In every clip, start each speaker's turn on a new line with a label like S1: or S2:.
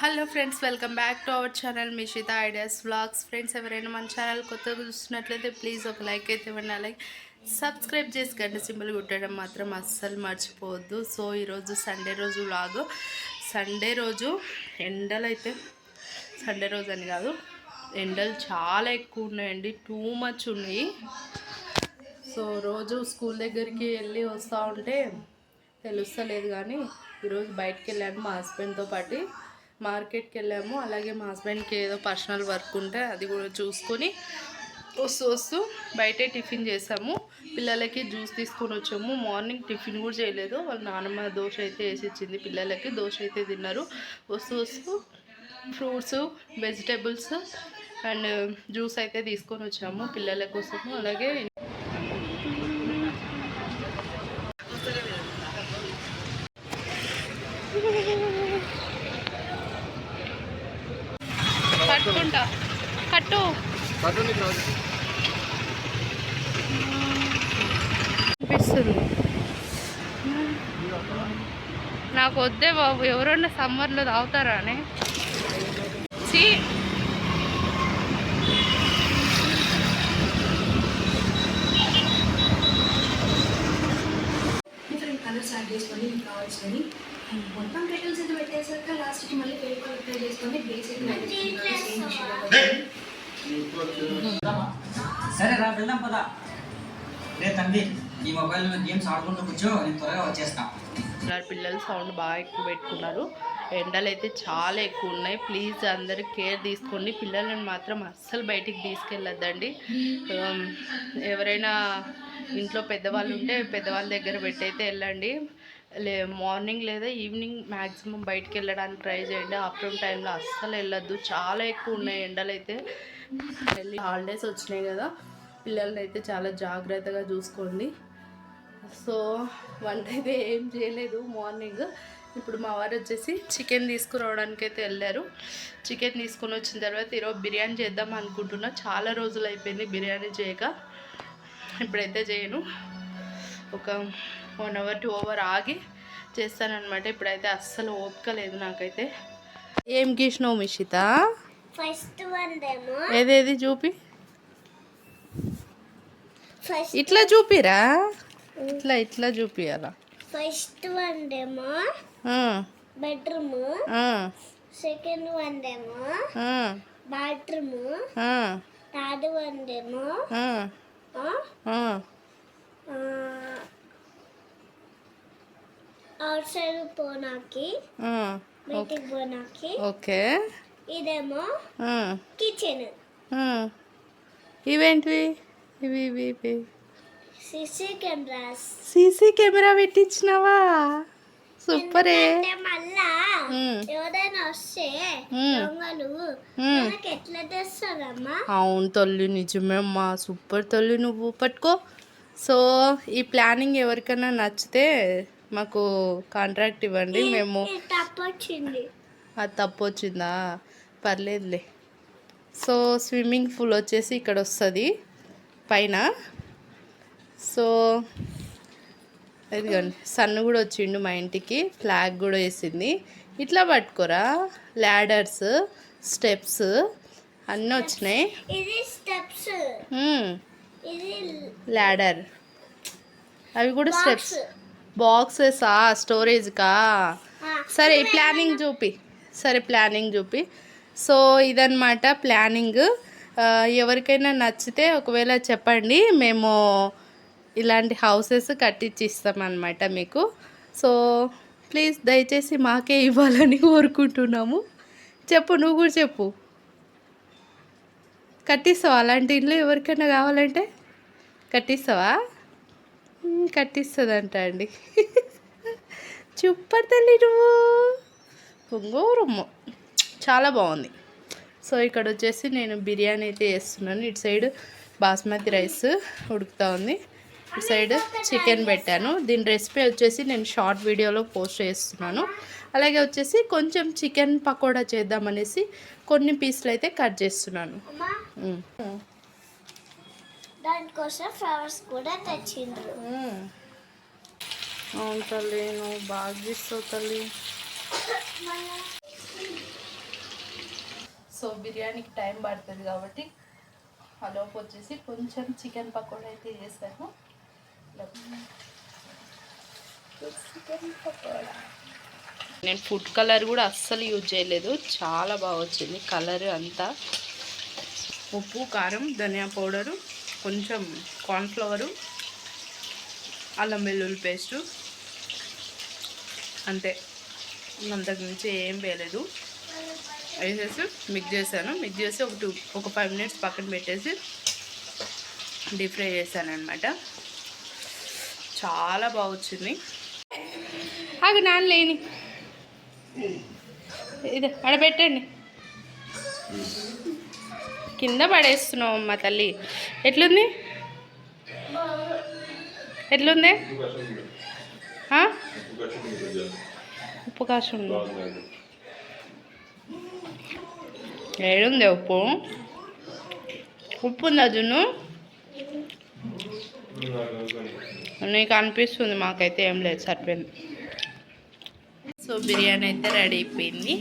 S1: Hello friends, welcome back to our channel Mishita ideas vlogs. Friends, ఎవరైనా మన channel కొత్తగా చూస్తున్నట్లయితే ప్లీజ్ ఒక లైక్ అయితే ఇవ్వండి. అలాగే సబ్స్క్రైబ్ చేసి గంట సింబల్ కొట్టడం మాత్రం అస్సలు మర్చిపోవద్దు. సో ఈరోజు సండే రోజు వ్లాగ్. సండే రోజు ఎండలు అయితే సండే రోజు అని కాదు, ఎండలు చాలా ఎక్కువ ఉన్నాయండి, టూ మచ్ ఉన్నాయి. సో రోజు స్కూల్ దగ్గరికి వెళ్ళి వస్తూ ఉంటే తెలుస్తలేదు, కానీ ఈరోజు బయటికి వెళ్ళాను మా హస్బెండ్తో పాటు. మార్కెట్కి వెళ్ళాము. అలాగే మా హస్బెండ్కి ఏదో పర్సనల్ వర్క్ ఉంటే అది కూడా చూసుకొని వస్తూ బయటే టిఫిన్ చేసాము. పిల్లలకి జ్యూస్ తీసుకొని వచ్చాము. మార్నింగ్ టిఫిన్ కూడా చేయలేదు. వాళ్ళ నాన్నమ్మ దోశ అయితే వేసి ఇచ్చింది. పిల్లలకి దోశ అయితే తిన్నారు. వస్తూ ఫ్రూట్స్, వెజిటేబుల్స్ అండ్ జ్యూస్ అయితే తీసుకొని వచ్చాము పిల్లల కోసము. అలాగే కట్టుకుంటా కట్టు అనిపిస్తుంది. నాకు వద్దే బాబు, ఎవరన్నా సమ్మర్లో తాగుతారా అని.
S2: డిఫరెంట్ కలర్స్ యాడ్ చేసుకొని మీకు కావాల్సినవి మొత్తం పెటల్స్ అయితే పెట్టేసాక లాస్ట్కి మళ్ళీ ఫెయిల్ కలర్ చేసుకొని బేస్
S3: సరే రా వెళ్దాం పదా. రే తండ్రి, ఈ మొబైల్లో గేమ్స్ ఆడుకుంటూ కూర్చో, నేను త్వరగా వచ్చేస్తా.
S1: పిల్లలు సౌండ్ బాగా ఎక్కువ పెట్టుకున్నారు. ఎండలు అయితే చాలా ఎక్కువ ఉన్నాయి. ప్లీజ్ అందరూ కేర్ తీసుకోండి. పిల్లలను మాత్రం అస్సలు బయటికి తీసుకెళ్ళొద్దండి. ఎవరైనా ఇంట్లో పెద్దవాళ్ళు ఉంటే పెద్దవాళ్ళ దగ్గర పెట్టయితే వెళ్ళండి. మార్నింగ్ లేదా ఈవినింగ్ మ్యాక్సిమం బయటికి వెళ్ళడానికి ట్రై చేయండి. ఆఫ్టర్నూన్ టైంలో అస్సలు వెళ్ళొద్దు, చాలా ఎక్కువ ఉన్నాయి ఎండలు అయితే. హాలిడేస్ వచ్చినాయి కదా, పిల్లల్ని అయితే చాలా జాగ్రత్తగా చూసుకోండి. సో వంట అయితే ఏం చేయలేదు మార్నింగ్. ఇప్పుడు మా వారు వచ్చేసి చికెన్ తీసుకురావడానికి అయితే వెళ్ళారు. చికెన్ తీసుకొని వచ్చిన తర్వాత ఈరోజు బిర్యానీ చేద్దాం అనుకుంటున్నా. చాలా రోజులు అయిపోయింది బిర్యానీ చేయక. ఇప్పుడైతే చేయను, ఒక 1 hour 2 hours ఆగి చేస్తానన్నమాట. ఇప్పుడైతే అస్సలు ఓపిక లేదు నాకైతే. ఏం గీసినావు మిషిత?
S2: ఫస్ట్ వన్ డెమో
S1: ఏదేది చూపి, ఇట్లా చూపిరా, ఇట్లా చూపియాలా.
S2: First one demo bedroom, second one demo bathroom, third one demo outside పోనాకి, బయటికి పోనాకి.
S1: ఓకే,
S2: ఇదేమో కిచెన్.
S1: ఇవేంటివి? ఇవి ఇవి ఇవి
S2: సీసీ కెమెరాస్.
S1: సీసీ కెమెరా పెట్టించినావా? సూపరే.
S2: మళ్ళా ఎవరైనా వస్తే దొంగలు మనకి ఎట్లా తెస్తారమ్మా?
S1: అవును తల్లి, నిజమే అమ్మా. సూపర్ తల్లి, నువ్వు పట్టుకో. సో ఈ ప్లానింగ్ ఎవరికైనా నచ్చితే మాకు కాంట్రాక్ట్ ఇవ్వండి. మేము
S2: తప్పొచ్చింది.
S1: అది తప్పు వచ్చిందా? పర్లేదులే. సో స్విమ్మింగ్ పూల్ వచ్చేసి ఇక్కడ వస్తుంది పైన. సో ఇదిగోండి, సన్ను కూడా వచ్చిండు మా ఇంటికి, ఫ్లాగ్ కూడా వేసింది. ఇట్లా పట్టుకోరా, ల్యాడర్స్, స్టెప్స్ అన్నీ వచ్చినాయి.
S2: ఇది స్టెప్స్, ఇది
S1: ల్యాడర్, అవి కూడా స్టెప్స్. బాక్సెసా స్టోరేజ్కా? సరే ప్లానింగ్ చూపి. సో ఇదన్నమాట ప్లానింగ్. ఎవరికైనా నచ్చితే ఒకవేళ చెప్పండి, మేము ఇలాంటి హౌసెస్ కట్టించి ఇస్తామన్నమాట మీకు. సో ప్లీజ్ దయచేసి మాకే ఇవ్వాలని కోరుకుంటున్నాము. చెప్పు, నువ్వు కూడా చెప్పు. కట్టిస్తావా అలాంటి ఇల్లు? ఎవరికైనా కావాలంటే కట్టిస్తావా? కట్టిస్తుందంట అండి. సూపర్ తల్లి నువ్వు, పొంగోరమ్మ, చాలా బాగుంది. సో ఇక్కడ వచ్చేసి నేను బిర్యానీ అయితే చేస్తున్నాను. ఇటు సైడ్ బాస్మతి రైస్ ఉడుకుతూ ఉంది, ఇటు సైడ్ చికెన్ పెట్టాను. దీని రెసిపీ వచ్చేసి నేను షార్ట్ వీడియోలో పోస్ట్ చేస్తున్నాను. అలాగే వచ్చేసి కొంచెం చికెన్ పకోడా చేద్దామనేసి కొన్ని పీసులు అయితే కట్ చేస్తున్నాను.
S2: దానికోసం ఫ్లవర్స్ కూడా తెచ్చిండ్రు.
S1: అవును తల్లి, నువ్వు బాగా చేస్తావు తల్లి. సో బిర్యానీకి టైం పడుతుంది కాబట్టి అలోపు వచ్చేసి కొంచెం చికెన్ పకోడా అయితే చేస్తాను. చికెన్ పకోడా నేను ఫుడ్ కలర్ కూడా అస్సలు యూజ్ చేయలేదు, చాలా బాగా వచ్చింది కలర్ అంతా. ఉప్పు, కారం, ధనియా పౌడరు, కొంచెం కార్న్ఫ్లవరు, అల్లం వెల్లుల్లి పేస్టు, అంతే. అంతకు మించి ఏం వేయలేదు. వేసేసి మిక్స్ చేశాను. మిక్స్ చేసి ఒక 5 మినిట్స్ పక్కన పెట్టేసి డీప్ ఫ్రై చేశాను అనమాట. చాలా బాగా వచ్చింది. ఆగు నాన్న లేని ఇది అడబెట్టండి. కింద పడేస్తున్నావు అమ్మ తల్లి. ఎట్లుంది ఎట్లుంది? ఉప్పు కాసం ఏడుంది ఉప్పు? ఉప్పు ఉందా జున్ను? నీకు అనిపిస్తుంది, మాకైతే ఏం లేదు, సరిపోయింది. సో బిర్యానీ అయితే రెడీ అయిపోయింది.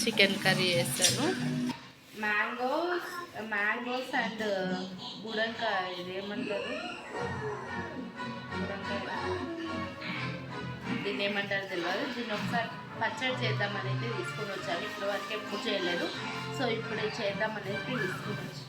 S1: చికెన్ కర్రీ చేస్తాను. మ్యాంగోస్ అండ్ బుడంకాయ, ఇదేమంటారు, దీన్ని ఏమంటారు తెలియదు. దీన్ని ఒకసారి పచ్చడి చేద్దామని అయితే తీసుకొని వచ్చాను. ఇప్పుడు వరకు ఎప్పుడు చేయలేదు, సో ఇప్పుడు చేద్దామని అయితే తీసుకొని వచ్చాను.